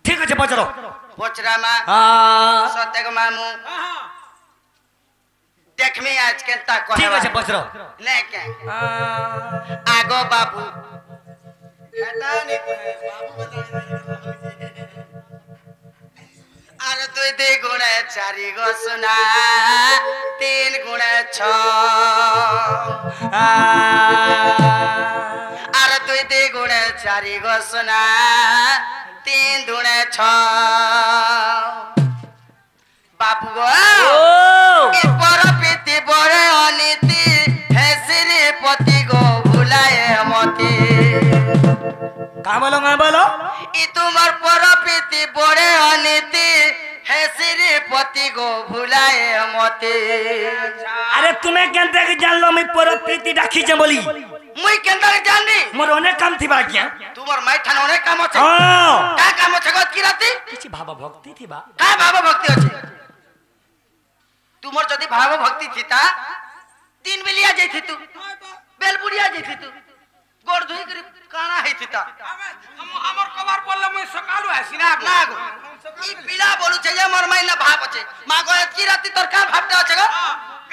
ठीक अच्छे पचरो पचरा मा हाँ सत्य को मामू देख में आज केंता कहे ठीक अच्छे पचरो ने के आगो बाबू हेटा नहीं कहे बाबू बता अरे दुई दुई गुणे चारि गो सुना तीन गुणे छ अरे दुई दुई गुणे चारि गो सुना तीन गुणे छ बाबू गो ए परपीति बड़े अनीति है श्रीपति गो भुलाए मती कहाँ बोलो ई तुम्हार परपीति बड़े अनीति है श्रीपति गो भुलाए मते अरे तुम्हें केंद्र के जान लो मैं पर प्रीति डाकी जे बोली मुई केंद्र के जाननी मोर अनेक काम थी बाकिया तुम्हार माई ठान अनेक काम আছে हां का काम আছে गत की राती किछि भाव भक्ति थी बा का भाव भक्ति আছে तुमर जदी भाव भक्ति थीता तीन बेलिया जैथि तू बेलपुरिया जैथि तू गोड़ धोई कर काना हैथिता हमर कबार पल्ला मैं सकालु आसी ना ना गो ई पिला बोलु छै जे मोर माई ना भाव আছে मा गो की राती तोर का भावटा আছে गो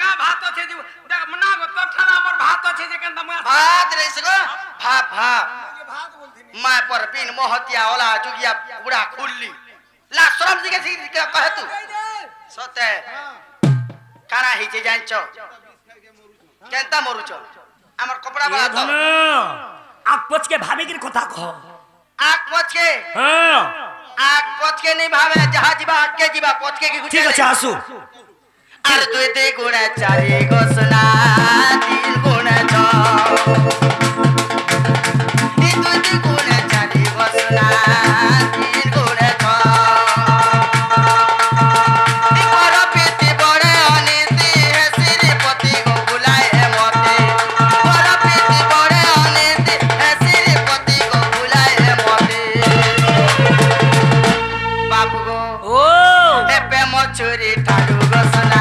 का भात আছে যে না গো তোর ঠানা আমার ভাত আছে যে কেন মই भात रे सगो भात भात बोलथि माय पर पिन मोहतिया ओला जुगिया बुढ़ा खुल्ली ला शरम जी के कहे तू सते काना ही जे जानचो केनता मरुचो हमर कपड़ा वाला तो आग पच के भाभी की कथा कह आग पच के हां आग पच के नहीं भावे जहां जीवा आग के जीवा पच के की ठीक है आसू अरे दुई दुई गुणे चारि गो सुना तीन गुणे छ ई दुई दुई गुणे चारि गो सुना तीन गुणे छ ई परपीति बड़े अनीति है श्रीपति गो भुलाए मते परपीति बड़े अनीति है श्रीपति गो भुलाए मते बाबू गो ओ एपे मछुरी ठाडू गो सुना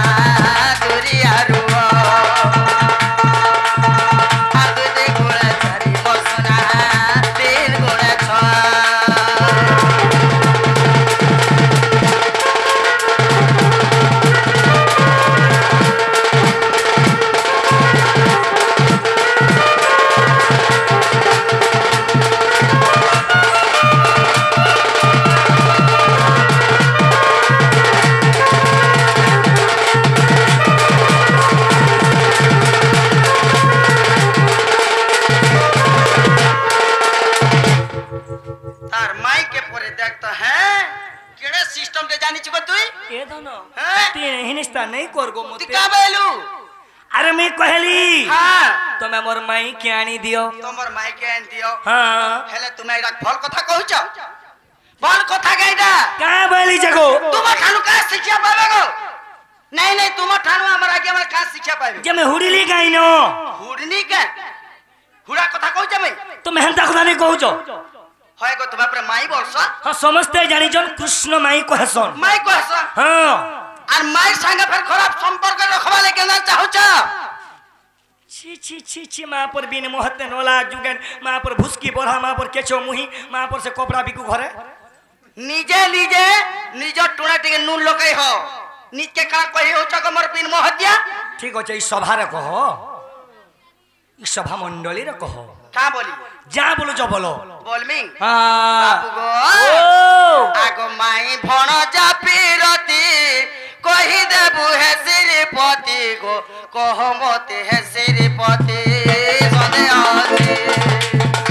नहीं कर गो तू का बेलू अरे मैं कहली हां तो मैं मोर माई के आनी दियो तमर माई के आन दियो हां हेले तुमे एरा फल कथा कहूछ फल कथा गईडा का बोली जगो तुम ठानु का शिक्षा पावे गो नहीं नहीं तुम ठानु हमर आगे हमर का शिक्षा पावे जे मैं हुडीली गाइनो हुडनी के हुडा कथा कहूछ मैं तुम हेंता कथा नहीं कहूछ होय गो तुम पर माई बोलसा हां समझते जानी जन कृष्ण माई कहसन माई कहसा हां আর মায়ের সঙ্গে ফের খারাপ সম্পর্ক রাখবালে কেন চাহুছ ছি ছি ছি ছি মা पर बिन मोहते नोला जुगन मा पर भुसकी बोरा मा पर केचो मुही मा पर से कोपरा बिकु घरे নিজে নিজে নিজ টুনা টিকে নুন লকাই हो निके का कहि हो छ हमर बिन मोहतिया ठीक हो छ ई सभा रे कह ई सभा मंडली रे कह का बोली जा बोलो जो बोलो बोलमी हां बाबू गो आगो माई भण जा पीरती कहि देबु हे श्रीपति गो कह मते हे श्रीपति सदे आसी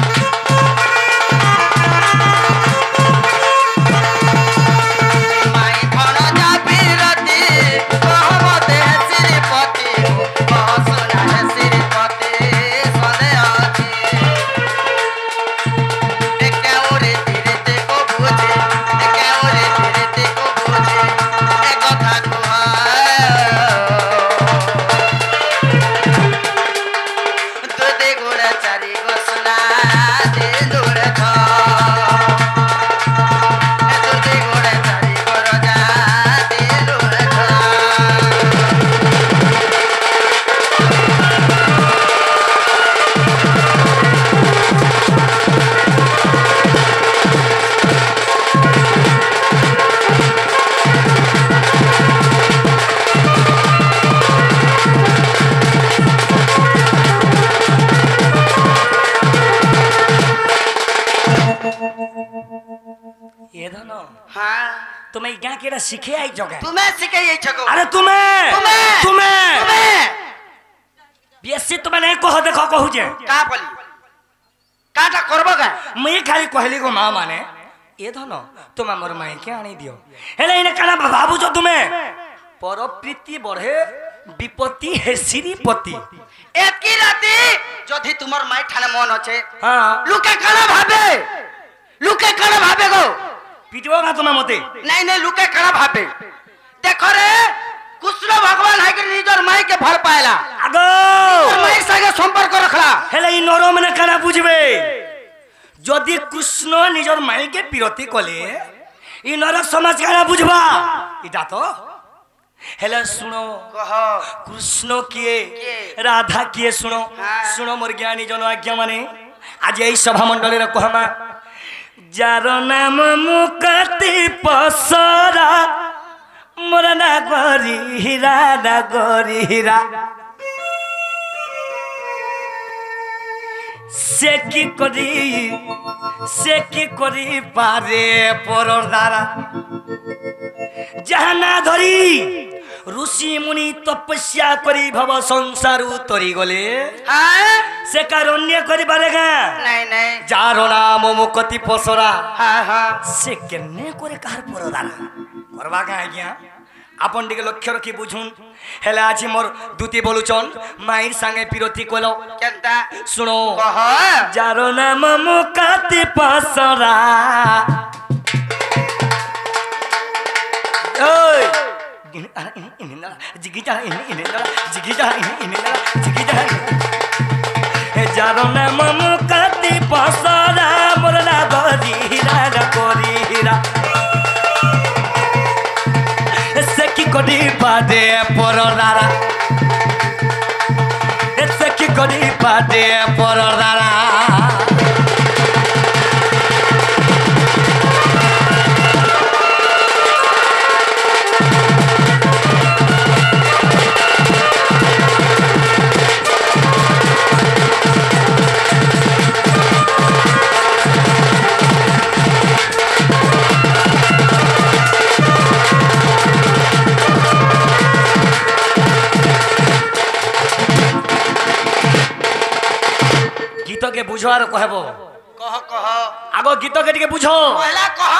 माई भण जा पीरती कह मते हे श्रीपति गो कह सुना हे श्रीपति सदे आसी देखे ओरे धीरे ते को बुझे देखे ओरे धीरे ते को बुझे ए कथा ये धन हाँ तुम्हें गाँ के शिखे आई जगह तुम्हें सिखे ये छको अरे तुम्हें तुम्हें तुम्हें तुम्हें बेसी तुम्हें नहीं कह देखो कहू जे का बोली काटा करबो का मैं खाली कहली को माँ माने ये धन तुम मोर माई के आनी दियो हेले इने काना भाबू जो तुम्हें पर प्रीति बढ़े विपत्ति है श्रीपति एकी राती जदि तुमर माई ठाने मन अच्छे हाँ लुके कणा भाबे गो पिटबो ना तुम्हें मते नहीं नहीं लुके कणा भाबे देखो रे कृष्ण भगवान है कि निजर माई के भर पाएला आगो माई संगे संपर्क रखला हेले इ नरो मने काना बुझबे जदि कृष्ण निजर माई के विरति कले इ नरक समाज काना बुझबा इटा तो हेले सुनो कह कृष्ण किए किए? राधा किए सुनो हाँ। सुनो मोर ज्ञानी जन आज्ञा माने आज यही सभा मंडल रे कहमा जार नाम मुक्ति पसरा मोर ना गरी हीरा से की करी पारे परर द्वारा जहाँ ना धरी ऋषि मुनि तपस्या करी भव संसार तरी गले हाँ से कारण्य करी पारेगा नहीं नहीं जार नाम मुक्ति पसरा हाँ हाँ से केने करे कार परदारा करवा का आज्ञा आपन टिके लक्ष्य रखी बुझुन हेला आज मोर दूती बोलुचन माइर संगे पिरती कोलो केनता सुनो कह जारो नाम मुक्ति पसरा ओय जारो नाम मुक्ति पसरा मोर ना गरी हीरा से की करी पादे परदारा से की करी पादे परदारा गीत के बुझवार कहबो कह आगो गीत के बुझो पहला कह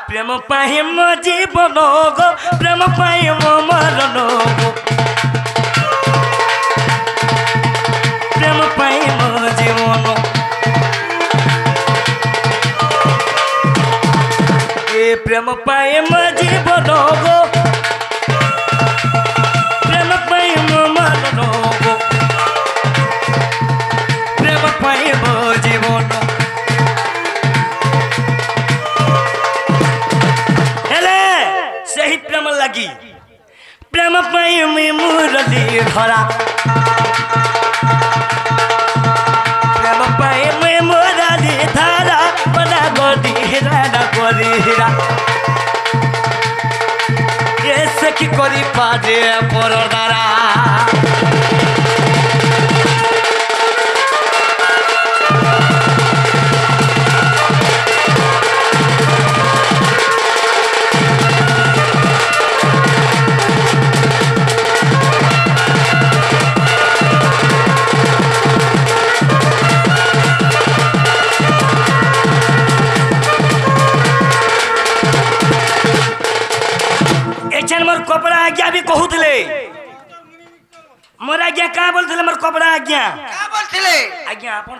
प्रेम पाहि म जीवन गो प्रेम पाहि म मरण गो प्रेम पाहि म जीवन ए प्रेम पाहि म जीवन गो प्रेम पाहि म मरण गो प्रेम पाहि म जीवन सही प्रेम लगी प्रेम पाई में मुरली धरा प्रेम पाई में मुरली धरा बना गोदी हीरा ऐसे की करी पाजे परदारा मोर कपड़ा आज्ञा भी कहूले मोर आज्ञा क्या बोलते मोर कपड़ा आज्ञा क्या बोलते आज्ञा आपन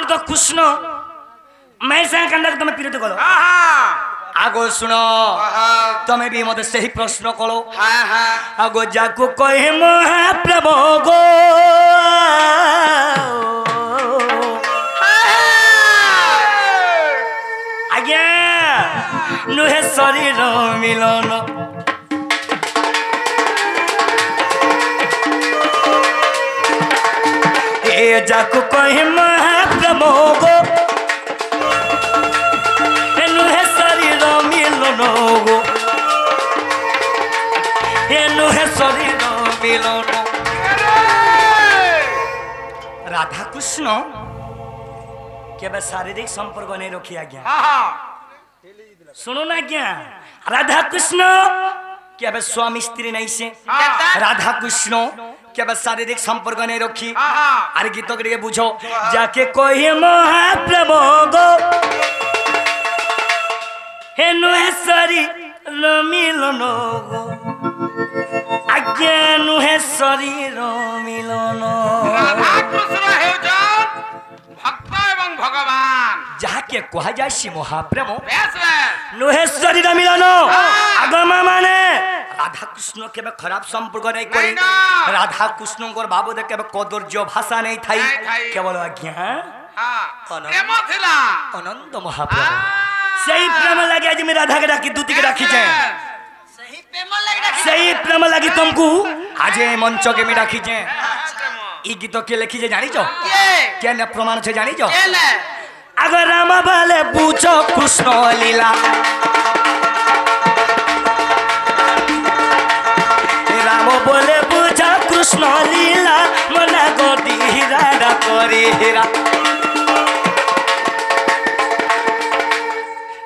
तो कृष्ण मैं से कंडक तुम पीड़ित करो आगो सुनो तुम्हें भी मत सही प्रश्न करो हाँ हाँ आगो जाको कहे महाप्रभु गो आज्ञा नुहे शरीर मिलन ए जाको कहे महाप्रभु गो नुहे शरीर मिलन गो नुहे शरीर मिलन राधा कृष्ण केबे शारीरिक संपर्क नहीं रखी आज्ञा हां हां सुनो ना आज्ञा राधा कृष्ण केबे स्वामी स्त्री नहीं से हाँ। राधा कृष्ण केबे शारीरिक संपर्क नहीं रखी हां हां अरे गीत के बुझो जाके कोई महाप्रभु गो हे नुहेश्वरी मिलन गो आज्ञा नुहेश्वरी मिलन राधा कृष्ण हेउछन भक्त एवं भगवान যাহাকে কোহা যায় সে মহাপ্রেম বেশ বেশ নুহেশ্বরী মিলন আগম মানে রাধা কৃষ্ণ কেবে খারাপ সম্পর্ক নাই করি না। রাধা কৃষ্ণঙ্কর বাবদে কেবে কদর্য ভাষা নেই থাই নাই থাই। কেবল আজ্ঞা हां कौन? प्रेम थिला অনন্ত মহাপ্রেম সেই প্রেম লাগে আজ আমি রাধাকে রাখি দুতিকে রাখি যায় सही प्रेम लग रखी সেই প্রেম লাগি তুমকু আজ এই মঞ্চকে আমি রাখি যায় এই গীত কে লিখি যে জানিছ के কেন প্রমাণ আছে জানিছ केले अगर राम बाले पूछो कृष्ण लीला राम बोले पूछो कृष्ण लीला मना गोदी हीरा करे हीरा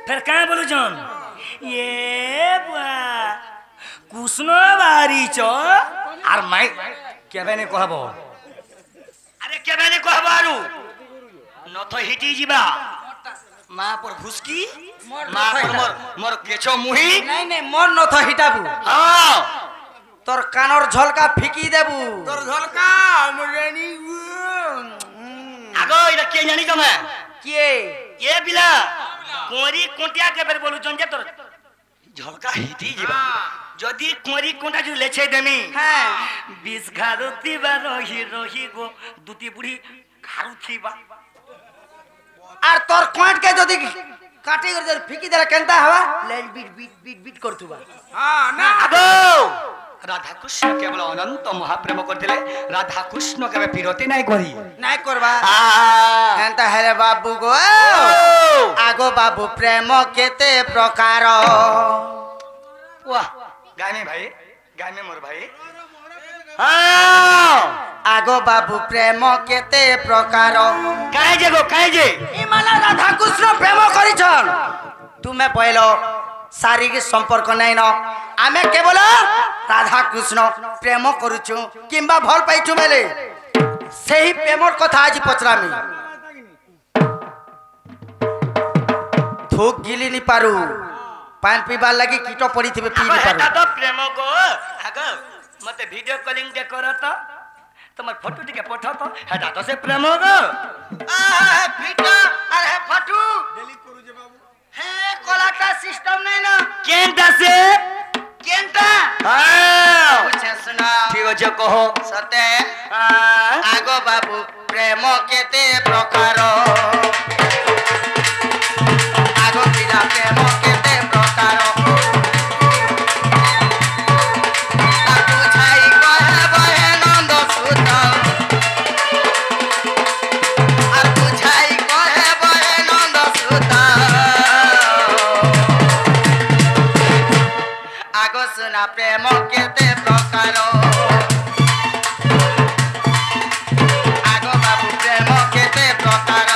फिर कहाँ बोलू जन ये बुआ कृष्ण बारी चो और मैं क्या मैंने कहबो अरे क्या मैंने कहबो आरु नथ हिटी जीवा मां पर घुसकी मां पर मोर मोर केछो मुही नहीं नहीं मन न था हिटाबू हां तोर कानर झलका फिकी देबू तोर झलका मुरेनी आगो इरा के जानी तमे के ये बिला कोरी कोंटिया के बेर बोलु जन जे तोर झलका हिटी जीवा जदी कोरी कोंटा जु लेछे देमी हां 20 घारुती बा रही गो दुती बुढ़ी घारुती बा আর তোর কোয়াট কে যদি কাটি করে ফিকি দেলা কেনতা হওয়া লাইল বিট বিট বিট বিট করতুবা हां ना आगो राधा कृष्ण केवल अनंत महाप्रेम करथिले राधा कृष्ण केबे विरोधी नाही करी নাই করবা आ কেনতা হেরে বাবু গো আগো বাবু প্রেম কেতে প্রকার वाह गाने भाई गाने मोर भाई हां আগো বাবু প্রেম কেতে প্রকার काहे जे ইমালা রাধা কৃষ্ণ প্রেম করিছন তুমি পয়লো শারীরিক সম্পর্ক নাই ন আমি কেবল রাধা কৃষ্ণ প্রেম করুছু কিংবা ভাল পাইছু বেলে সেই প্রেমর কথা আজ পচরামি থুক গিলি নি পারু পান পিবার লাগি কীট পড়িথিবে পি নি পারু हेता तो प्रेम को आगो मते वीडियो कॉलिंग दे करत তোমার ফটো টিকে পঠাও তো হেটা তো সে প্রেম গো ভিটা আর হে ফটু ডিলিট করু যে বাবু হে কলাটা সিস্টেম নাই না কেনটা সে কেনটা हां বুঝছ শোনা ঠিক আছে কহ সতে हां আগো বাবু প্রেম কেতে প্রকার আগো পিলা প্রেম কেতে প্রকার তাকু ছাই কহে বহে নন্দ সুত আর বুঝাই কহে বহে নন্দ সুত আগো শোনা প্রেম কেতে প্রকার আগো বাবু প্রেম কেতে প্রকার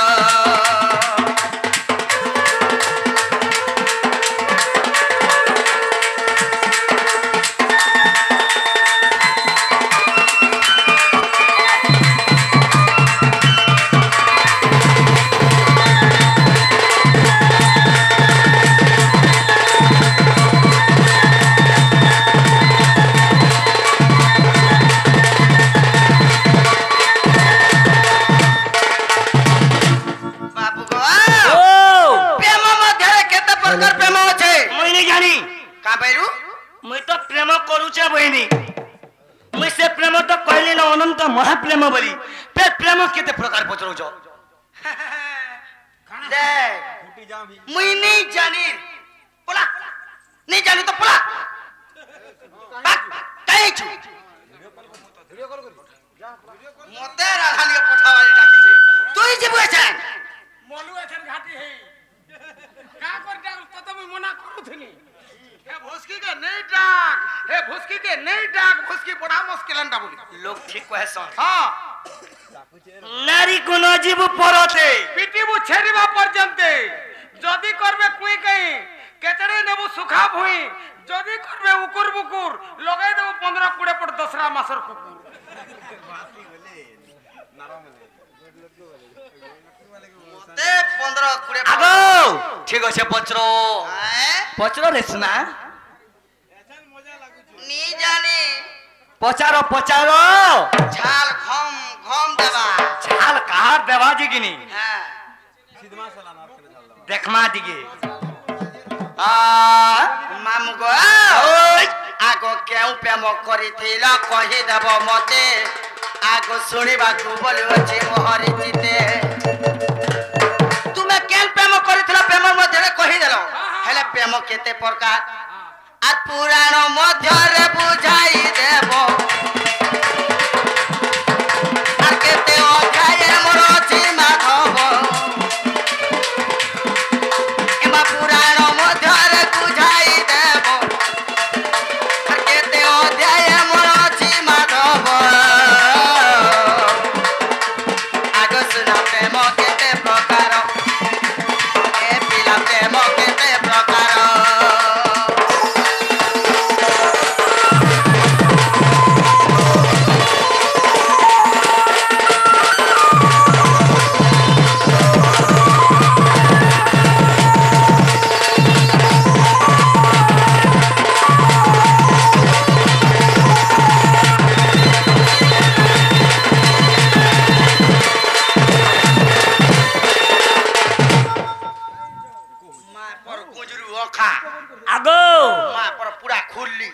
বাবু গো ओ প্রেম মধ্যে কেতে প্রকার প্রেম আছে মই नहीं जानी কা বাইরু মই তো প্রেম କରୁଛେ বহিনী মই ସେ ପ୍ରେମ ତ କହିଲି ନା ଅନନ୍ତ ମହାପ୍ରେମ ବୋଲି ଫେର ପ୍ରେମ କେତେ ପ୍ରକାର ପଚରୁଛ দেখ মুই নেই জানি পোলা নেই জানি তো পোলা কাইছু মতে রাধালিয়ে পঠাওয়ালি ডাকিছে তুই যাবু এছেন মলু এছেন ঘাটি হে का कर डाक तो तुम मना करूथनी हे भोसकी के नहीं डाक भुसकी बड़ा मुश्किल अंडा बोली लोग ठीक कहे सन हां নারী কোন জীব পরতে পিটিবু ছেড়িবা পর্যন্তে যদি করবে কুই কই কেচড়ে নেবু সুখা ভুই যদি করবে উকুর বুকুর লগাই দেবু 15-20 পট দশরা মাসর কুকুর মতে 15-20 আগো ঠিক আছে পচরো হ্যাঁ পচরো রে শোনা নি জানি পচারো পচারো ঝাল ঘম ঘম দেবা ঝাল কার দেবা দিগিনি হ্যাঁ দেখমা দিগে মামু গো আগ কেউ প্রেম করিছিল কহি দেব মতে আগ শুনিବାକୁ বলি ଅଛି মোহরি চিতে তুমি কেন প্রেম করিছিল প্রেম মধ্যে কহিদেল হেলে প্রেম কেতে প্রকার আর পুরাণ মধ্যে বুঝাই দেব আর কেতে অধ্যায়ে মোর ଅଛି মাধব এমা পুরাণ মধ্যে বুঝাই দেব আর কেতে অধ্যায়ে মোর ଅଛି মাধব আগ শুনা প্রেম কেতে প্রকার এ পিলা প্রেম কেতে প্রকার আগো মা পর পুরা খুললি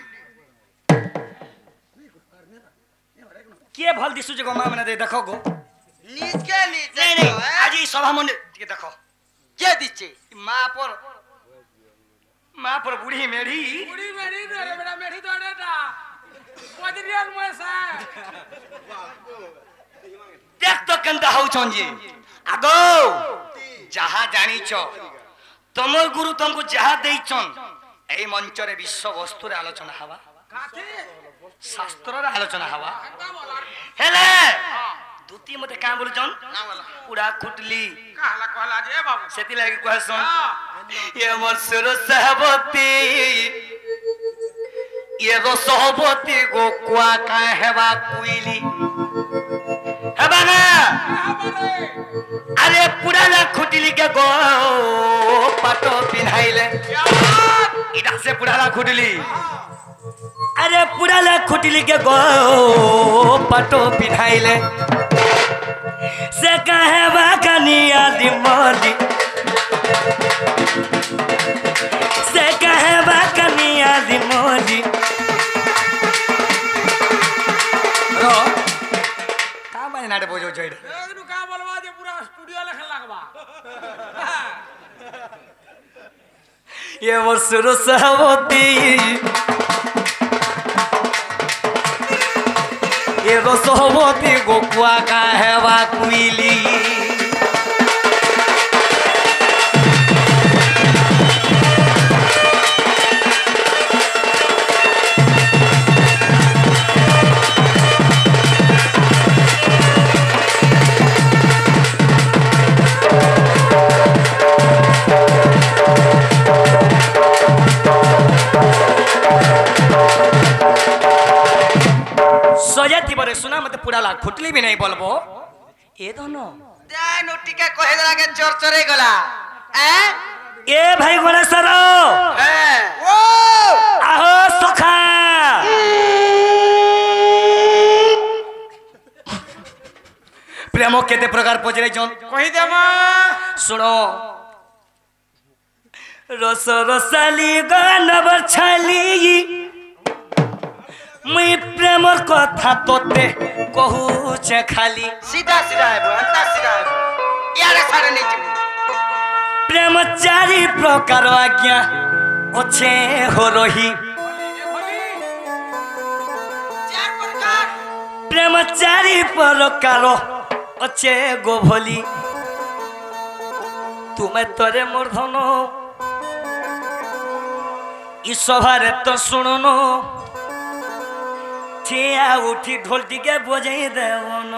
কিଏ ଭଲ ଦିଶୁଛି ଗମା ମାନେ ଦେଖ ଗো নিজকে নিজে ନାଇଁ ନାଇଁ ଆଜି ଏଇ ସଭା ମଣ୍ଡେ ଟିକେ ଦେଖ কে দিচ্ছে ମା ପର ବୁଢୀ ମେଢି বুড়ি মেড়ি রে বেটা মেড়ি তো এটা পদিরিয়াল ময়সা দেখ ତ କେନ୍ତା ହଉଛନ୍ ଯେ ଆଗୋ ଯାହା ଜାଣିଛ ତମର ଗୁରୁ ତମକୁ ଯାହା ଦେଇଛନ୍ এই মঞ্চরে বিশ্ব বস্তুর আলোচনা হওয়া কাছে শাস্ত্রর আলোচনা হওয়া কাকা বলার হেলে দুতি মতে কাঁ বলছন পুরা খুটলি কাহলা কহলা যে বাবু সেতি লাগি কহসন এ মোর সুর সহবতী এ রো সহবতী গো কুয়া কা হেবা কুইলি হেবা না আরে পুরা না খুটলি কে গো পাটো পিনাইলে इधर से पुराना खुटली अरे पुराना खुटली के गो पटो पिठाइले से कहे बाकनिया दिमोली से कहे बाकनिया दिमोली रो का बाय नाडे बोजो जोइड এগুলো কা বলবা যে পুরা স্টুডিও লেখা লাগবা ये मोर सुर सहवती ये रो सहवती गोकुआ का हेवा कुइली सजाती बरे सुना मते पूरा लाग फुटली भी नहीं बोलबो ए दोनो দেন টিকে কহে দেলা কে চরচরে গলা ए भाई गणेशर হ্যাঁ ও आहो सखा प्रेम केते प्रकार पजरे जन কই দেমা सुनो रस रसाली गानब छाली मुई प्रेम कथा तोते कहूचे खाली सीधा सीधा है अंता सीधा है यारे सारे नहीं चिनी प्रेम चारि प्रकार आज्ञा अच्छे हो रही चार प्रकार प्रेम चारि प्रकार अच्छे गो भली तुम्हें तोरे मूर्धन इ सभारे तो शुणुनो ठिया उठी ढोल टिके बजाई देवन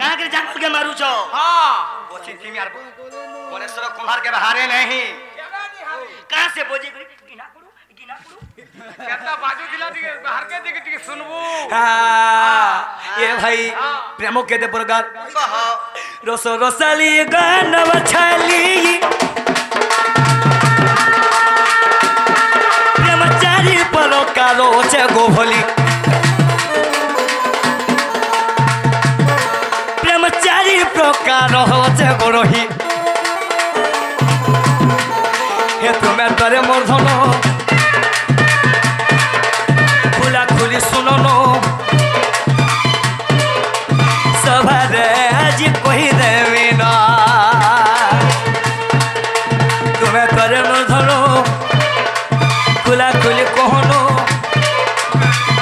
कहाँ के जंगल के मारू छो हां बोची थी यार गणेश्वर कुमार के हारे नहीं कहाँ से बोझी गिना करू केता बाजू दिला दिए बाहर के दिखे सुनबू ये भाई प्रेमो के दे प्रकार कहो रसो रसाली गानव छाली प्रेमचारी परोकारो छे गोभली प्रेमचारी प्रकारो छे गोरही हे तुम्हें तरे मोरधन खुला खुली सुनो नो सभारे आज कोई देवी ना तुम्हें तरे मोरधन खुला खुली कहनो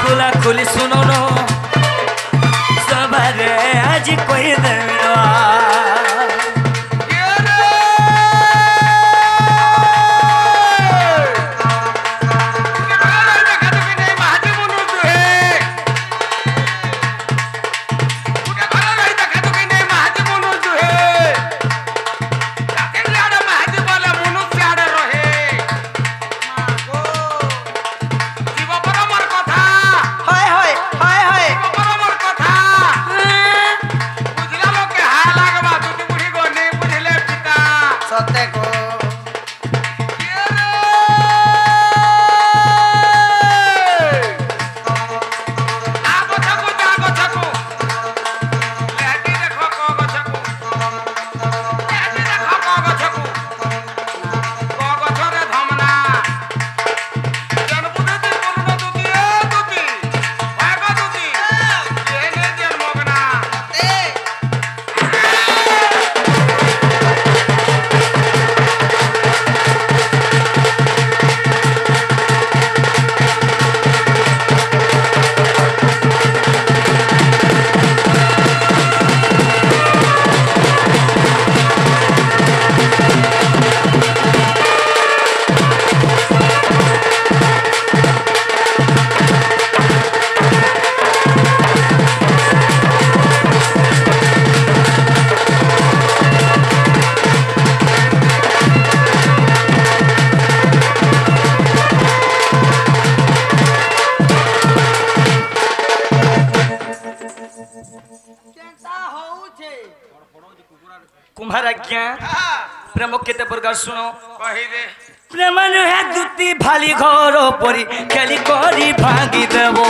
खुला खुली सुनो नो सभारे आज कोई देवी ना कुम्हार आज्ञा प्रेम केते प्रकार सुनो कहि दे प्रेम है दुती भाली घर परी खेली करी भांगी देबो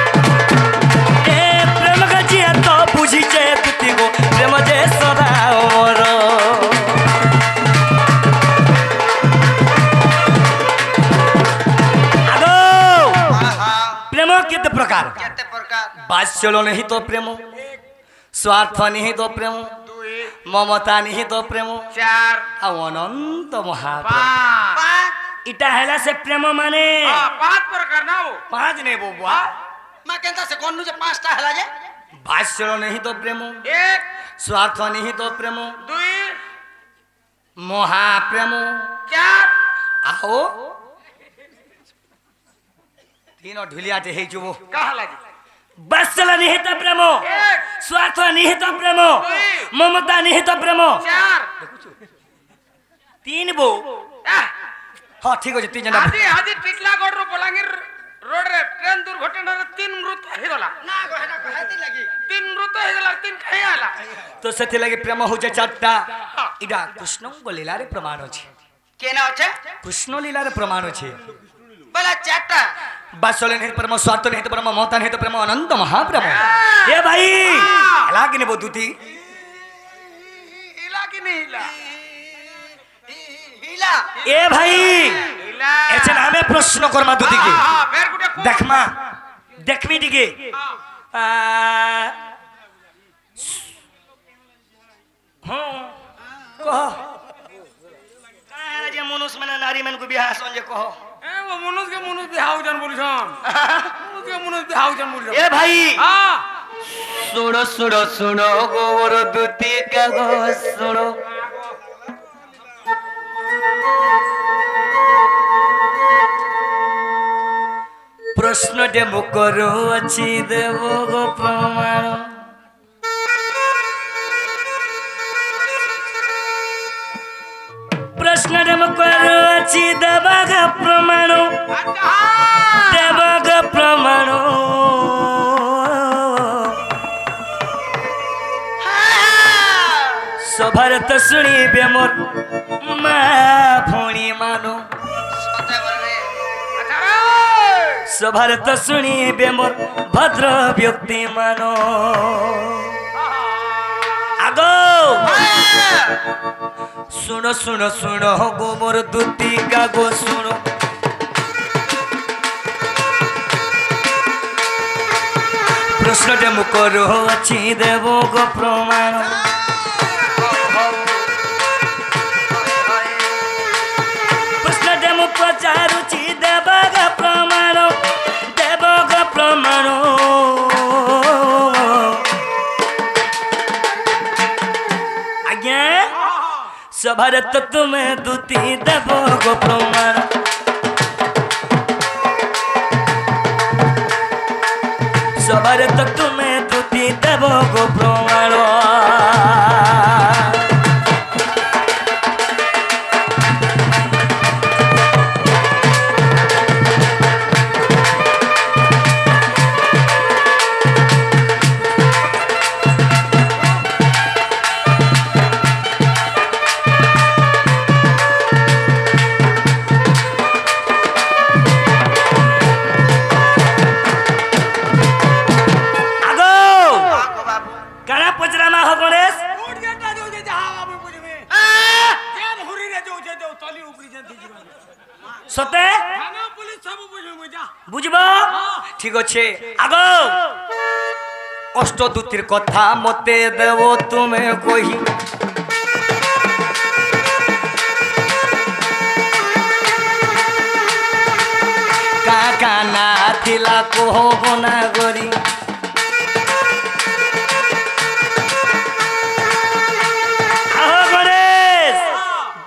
ए प्रेम गजिया तो बुझी जे दुती गो प्रेम जे सदा मोर आगो प्रेम केते प्रकार बात्सल्य नहीं तो प्रेम स्वार्थ नहीं तो प्रेम ममता नहीं तो प्रेम चार अनंत महाप्रेम इटा हैला से प्रेम माने पांच प्रकार ना हो पांच नहीं बुआ मैं कहता से कोन जे पांचटा हला जे बात्सल्य नहीं तो प्रेम एक स्वार्थ नहीं तो प्रेम दुई महाप्रेम चार आओ तीनों ढुलियाटे हे जुबो कहला जी बात्सल्य नहीं तो प्रेम एक स्वार्थ नहीं तो प्रेम ममता नहीं तो प्रेम चार तीन बो हाँ ठीक है तीन जना आदि आदि टिटलागढ़ रो बलांगीर रोड रे ट्रेन दुर्घटना रे तीन मृत्यु हे गला ना कहना कहती लगी तीन मृत्यु हे गला तीन कहे आला तो सेथे लगे प्रेम हो जे चारटा इडा कृष्ण को लीला रे प्रमाण अछि केना होचे कृष्ण लीला रे प्रमाण अछि बला चारटा बात्सल्य नहीं तो प्रेम स्वार्थ नहीं तो प्रेम ममता नहीं तो प्रेम अनंत महाप्रेम ए भाई लागे ने बोदुती हिला कि नहीं हिला हिला ए भाई हिला एचे नामे प्रश्न करमा दुती की हां फेर गुटे देखमा देखमी दिगे हां कह काहे जे मनुष्य माने नारी मन को बियाह संजे कहो ए वो मनुष्य के मनुष्य बिहाव जन बोली छन मनुष्य के मनुष्य बिहाव जन बोली ए भाई हां सुनो सुनो सुनो गोवर दुती का गो सुनो ପ୍ରଶ୍ନଟେ ମୁଁ କରୁଅଛି ଦେବ ଗୋ ପ୍ରମାଣ ପ୍ରଶ୍ନଟେ ମୁଁ କରୁଅଛି ଦେବ ଗୋ ପ୍ରମାଣ ଦେବ ଗୋ ପ୍ରମାଣ ସଭାରେ ତ ଶୁଣିବେ ମୋର ମା ଭଉଣୀ ମାନ ସଭାରେ ତ ଶୁଣିବେ ମୋର ଭଦ୍ର ବ୍ୟକ୍ତି ମାନ ଆଗ ଶୁଣ ଶୁଣ ଶୁଣ ଗো ମୋର ଦୁତି ଗାଗୋ ଶୁଣ ପ୍ରଶ୍ନଟେ ମୁଁ କରୁଅଛି ଦେବ ଗୋ ପ୍ରମାଣ ପ୍ରଶ୍ନଟେ ମୁଁ ପଚାରୁଛି ଦେବ ଗୋ ପ୍ରମାଣ ଦେବ ଗୋ ପ୍ରମାଣ ଆଜ୍ଞା ସଭାରେ ତ ତୁମେ ଦୁତି ଦେବ ଗୋ ପ୍ରମାଣ ସଭାରେ ତ ତୁମେ ଦୁତି ଦେବ ଗୋ ପ୍ରମାଣ সতে বুঝব ঠিক আছে আগ অষ্টদূতির কথা মতে দেব তুমি কহি কাকা না থিলা কহ গনা গরি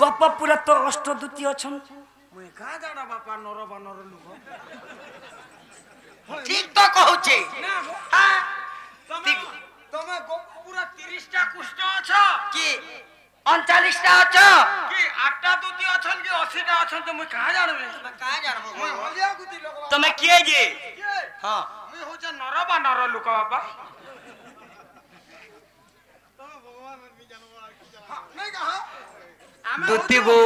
গপ পুরা তো অষ্টদূতি অছন ঠিক তো কହୁছে তুমি পুরা 30টা কুষ্ঠ অছ কি 39টা অছ কি 8টা দুতি অছন কি 80টা অছন তুমি কাহা জানবে কাহা জানবো মই হলিয়া গুতি লোক তুমি কিয়ে যে হ্যাঁ মই হচ্ছে নর বা নর লোক বাবা তুমি ভগবান মি জানবো আর কি জানো নাই কাহা দুতি গো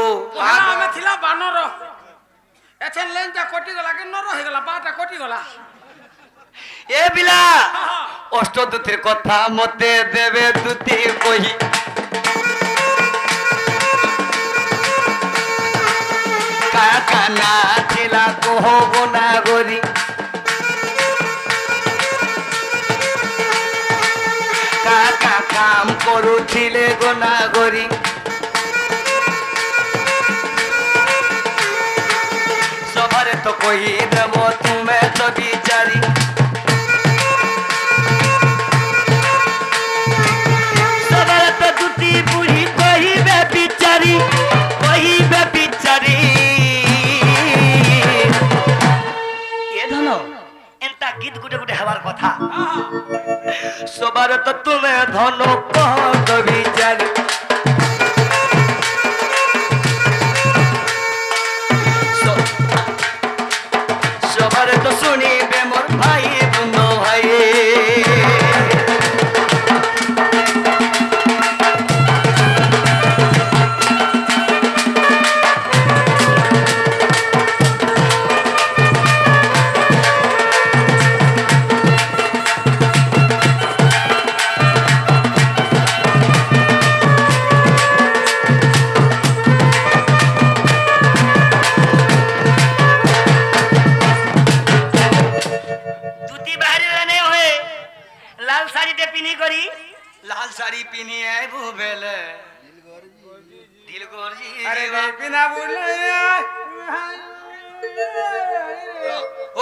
আমি ছিলা বানর এছেন লেনটা কটি গলা কি নর হয়ে গলা বাটা কটি গলা এ বিলা অষ্টদূতির কথা মতে দেবে দুতি কহি কাকা না ছিলা কহ গোনা গরি কাকা কাম করুছিলে গোনা গরি সবারে তো কহি দেব তুমি তো বিচারি সবারে তো দুটি বুড়ি কহিবে বিচারি কহিবে বিচারি এ ধন এন্তা গীত গুটে গুটে হবার কথা সবারে তো তুমি ধন কহ তো বিচারি সবারে তো শুনিবে মোর ভাই বন্ধু ভাই लाल साड़ी पिनी है भूबेले दिल गोरजी अरे रे बिना बोले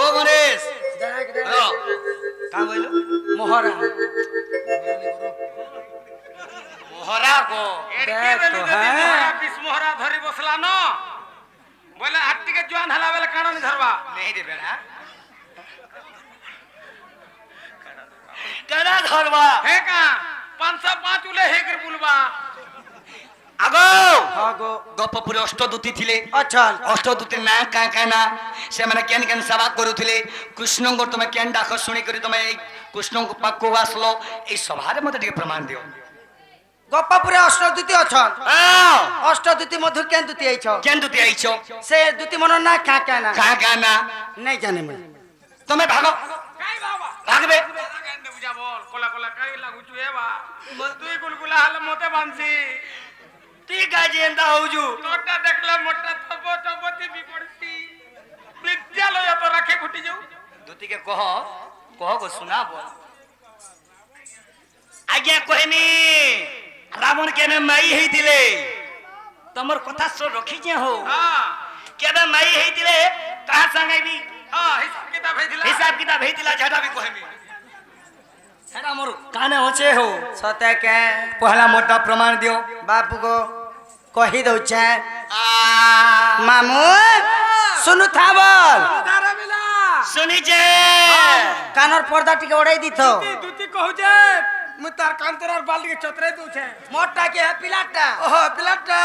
ओ गणेश हाँ का बोलो मोहरा मोहरा को देख तो है बिस मोहरा धरी बसला न बोले हट्टी के जवान हला बेले काना नहीं धरवा नहीं रे बेड़ा ধরবা হে কা 505 উলে হেগর বুলবা আগো আগো গপপুরে অষ্টদূতি থিলে আচ্ছা অষ্টদূতি না কা কা না সেমানে কেন কেন সেবা করুଥିଲେ কৃষ্ণঙ্কর তুমি কেন ডাক শুনি করি তুমি এই কৃষ্ণঙ্ক পাকু আসলো এই সভারে মতে টিকে প্রমাণ দিও গপ্পাপুরে অষ্টদূতি অছন হ্যাঁ অষ্টদূতি মধ্যে কেন দুতি আইছ কেন দুতি আইছ সে দুতি মন না কা কা না কা কা না নাই জানে মই তুমি ভাগো কাই বাবা ভাগবে কেন বুঝা বল কোলা কোলা কাই লাগুছু এ বা তুই গুলগুলা হাল মতে বানছি ঠিক আছে এন্তা হউজু তোরটা দেখলে মোটা থব থবতি বিপড়ছি বিদ্যালয় তো রাখে ঘুটি যাও দুতিকে কহ কহ গো শুনা বল আজ্ঞা কহিমি রাবণ কেন মাই হইতিলে তোমার কথা সব রখি যে হো হ্যাঁ কেবে মাই হইতিলে কাহা সাঙ্গাইবি হ্যাঁ হিসাব কিতাব হইছিলা হিসাব কিতাব হইতিলা যেটা বি কহিমি হেরা মোর কানে অছে হো সতে কে পহলা মোটা প্রমাণ দিও বাপু গো কহি দউছে আ মামু শুনু থাবল দারা মিলা শুনিছে কানর পর্দা টিকে ওড়াই দিত দুতি কহুছে মু তার কান্তরার বালকে চতরাই দউছে মোটা কে পিলাটা ওহ পিলাটা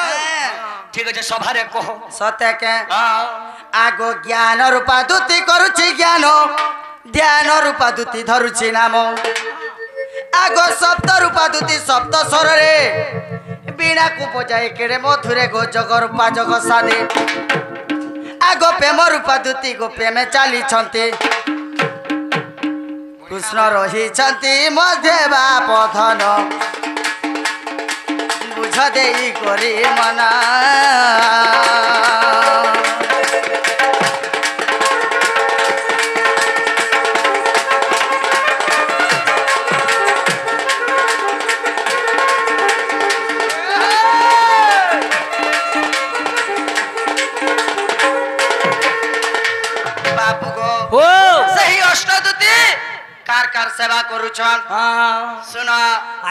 ঠিক আছে সভারে কহ সতে কে হ্যাঁ আগো জ্ঞান রূপা দুতি করুছি জ্ঞান ধ্যান রূপা দুতি ধরুছি নাম আগো সপ্ত রূপা দুতি সপ্ত স্বরে বীণা কু বজাই কেড়ে মধুরে গো জগ রূপা জগ সাদে আগো প্রেম রূপা দুতি গো প্রেমে চালিছন্তি কৃষ্ণ রহিছন্তি মধ্যে বাপ ধন বুঝ দেই করি মনা বাপু গো ও সেই অষ্টদূতি কার কার সেবা করুছন হ্যাঁ শুন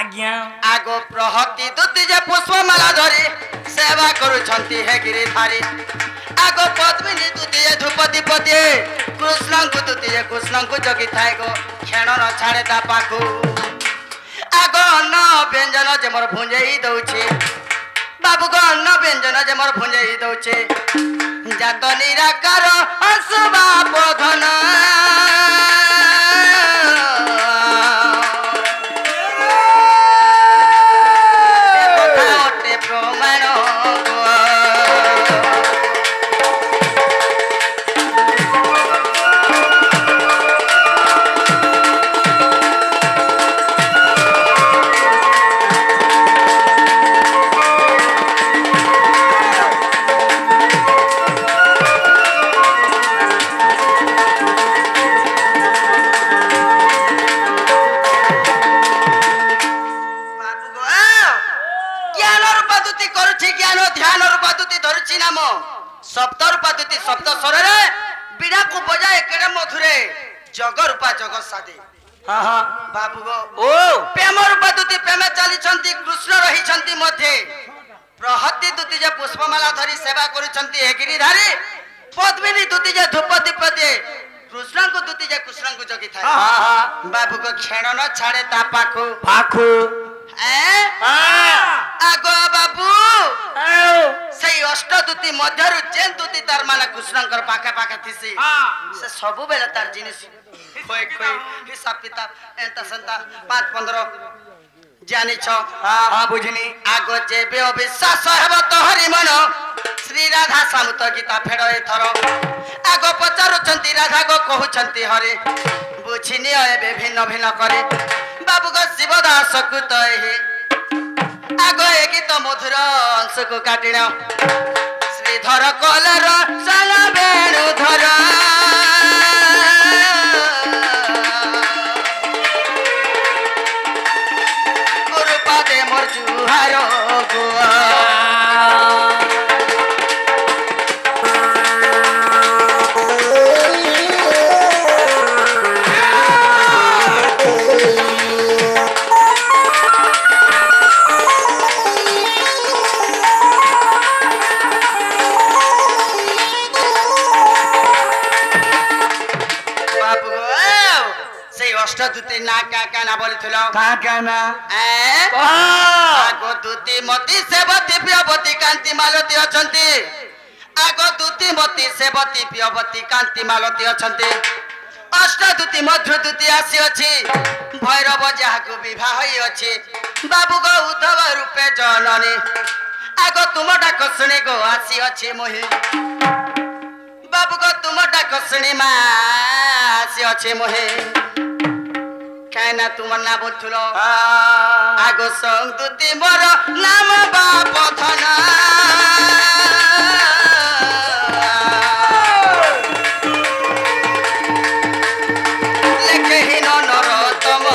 আজ্ঞা আগো প্রহতি দুতি যে পুষ্পমালা ধরি সেবা করুছন্তি হে গিরিধারি আগো পদ্মিনী দুতি যে ধূপতি পতি কৃষ্ণଙ୍କୁ দুতি যে কৃষ্ণଙ୍କୁ জগি থাই গো ক্ষণ ন ছাড়ে তা পাখু আগো অন্ন ব্যঞ্জন যে মোর ভুঞ্জেই দଉଛି বাবু গো অন্ন ব্যঞ্জন যে মোর ভুঞ্জেই দଉଛି জাত নিরাকার অসুবা প্রধন প্রমাণ सप्त रूपा दुति सप्त स्वरे बीड़ा को बजाए केड़े मधुरे जग रूपा जग सादे हाँ हाँ बाबू गो ओ प्रेम रूपा दुति प्रेम चली कृष्ण रही मध्य प्रहति दुति जे पुष्पमाला धरी सेवा करुछंती हे गिरिधारी पद्मिनी दुति जे धूप दीप दे कृष्ण को दुति जे कृष्ण को जगी थाए हाँ हाँ बाबू को क्षण न छाड़े ता पाखु पाखु आगो बाबू সেই অষ্টদূতি মধ্যরু যেন দুতি তার মানে কৃষ্ণঙ্কর পাখা পাখা থিসি সে সবু বেলে তার জিনিস কই কই হিসাব কিতাব এন্তা সন্তা 5-15 জানিছ हाँ बुझनी আগো যেবে অবিশ্বাস হেব তোহরি মন শ্রী রাধা সামুত গীতা ফেড় এথর আগো পচারুছন্তি রাধা গো কহুছন্তি হরে বুঝিনি এবে ভিন্ন ভিন্ন করে বাবু গো শিবদাস কৃত হে আগো এ গীত মধুর অংশକୁ কাটিণ শ্রীধর কলর সাল বেণু ধর গুরু পাদে মোর জুহার গোয়া অষ্টদূতি दुती ना क्या ना बोलथिलो कहाँ कहना ए कहाँ आगो दुती मती सेवती प्रियवती कांति मालती अछंती आगो दुती मती सेवती प्रियवती कांति मालती अछंती अष्ट दुती मध्य दुती आसी अछि भैरव जाहाकु विवाह होई अछि बाबू गो उद्धव रूपे जननी आगो तुम डाक सुनी गो आसी अछि मोहि बाबू गो तुम डाक सुनी मा आसी अछि मोहि कहना तुम ना बोलथुलो आगो संग दुती मोर नाम बाप धना लेखहीन नरोत्तम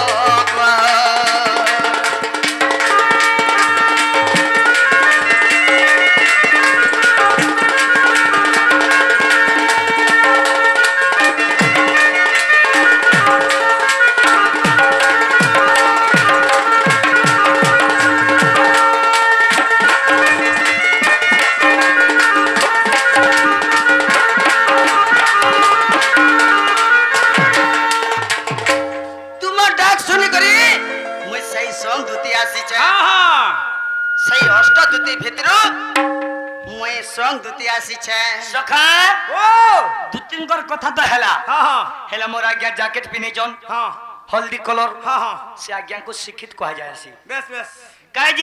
सखा दु तीन कर कथा तो हैला हैला मोर आज्ञा जैकेट पिने जन हल्दी कलर से आज्ञा को शिक्षित कहा जाय सी बेस बेस काहे